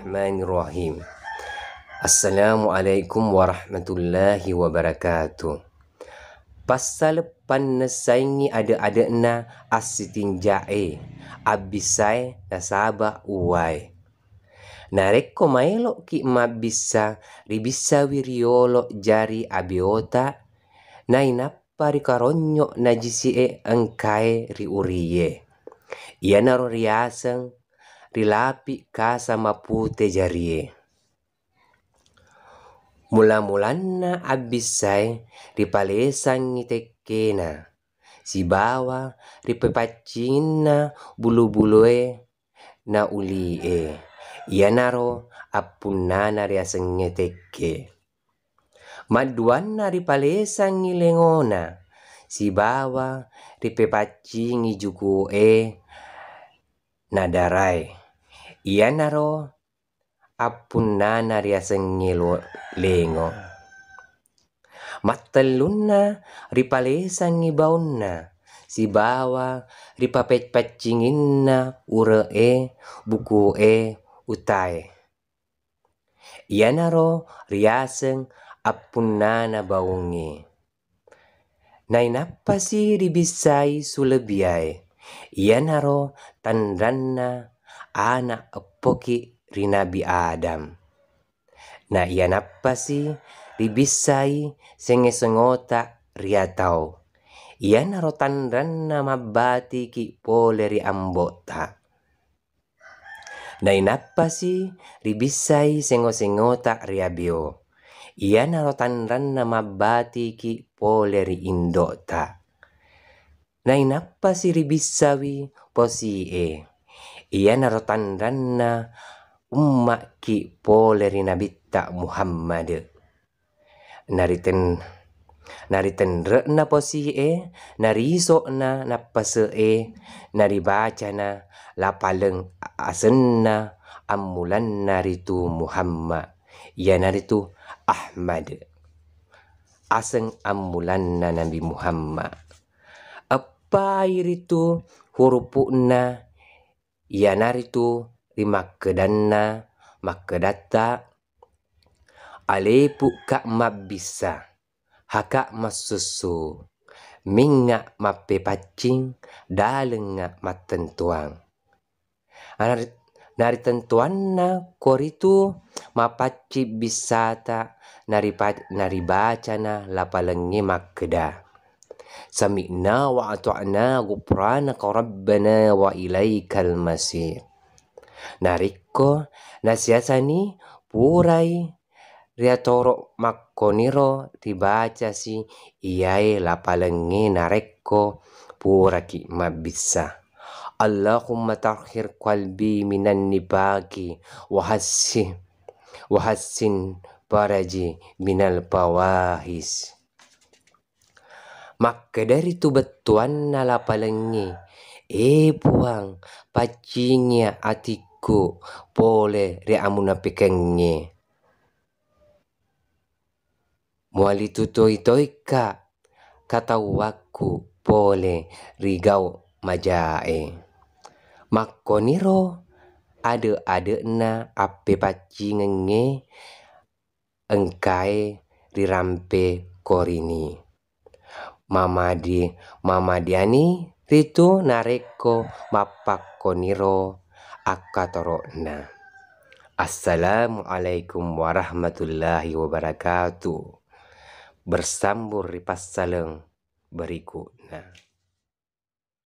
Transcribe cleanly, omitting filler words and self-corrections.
Bismillahirrahmanirrahim. Assalamualaikum warahmatullahi wabarakatuh. Pasal panasai ada na asitinjae abisai nasaba uwai. Nareko maelo ki mabisa ribisa wiriolo jari abiota nainappa rikaronyo najisie engkai riuriye. Ia naro riaseng rilapi kasa mapute jarie. Mula-mulanna abisai ripalesang itekena. Si bawa ripepacinna bulu-bulue na ulie. Ia naro apunana riaseng ngeteke. Maduanna ripalesang ilengona. Si bawa ripepacingi jukue nadarai. Ia naro apunana riaseng lengo. Mattelunna ripalesang ibaunna. Si bawa ripapet-pacinginna uree buku'e utai. Ia naro riaseng apunana baungi. Nainappa si ribisai sulebiai. Ia naro tandanna anak epoki rinabi Adam. Na ia nappa si ribisai sengota riatau. Ia naro tandanna mabati ki pole ri ambota. Nainappa si ribisai sengota riabio. Ia naro tandanna mabati ki pole ri indota. Nainappa si ribisawi posie. Ia naro tandanna umma ki pole ri nabitta Muhammad. Naritenrekna posie, narisokna nappasee, naribacana lapaleng asenna ammulanna ritu Muhammad. Ia naritu Ahmad. Aseng ammulanna Nabi Muhammad. Apa iritu hurupuna ia naritu rimakkedanna makkedata alepu kak mabisa haka masusu minga mappe pacing dalenga mattentuang. Nari tentuanna koritu mapacci bisata nari bacana lapalengi makkeda. Sami'na wa ata'na ghufranaka rabbana wa ilaikal masir. Narikko nasiasani purai riatoro makkoniro dibaca si iyai lapalengi narekko puraki mabissa. Allahumma tahhir qalbi minan nifaqi wahassin faraji minal fawahis. Maka dari tu betuan nala palengi puang pacingia atiku pole re amuna pekengi muali tutoi-toika kata waku pole rigau majae. Makkoniro ade-adena ape pacingenge engkai rirampe korini. Mamadiani ritu nareko mapakkoniro akatorona. Assalamualaikum warahmatullahi wabarakatuh. Bersambung di pasaleng berikutnya.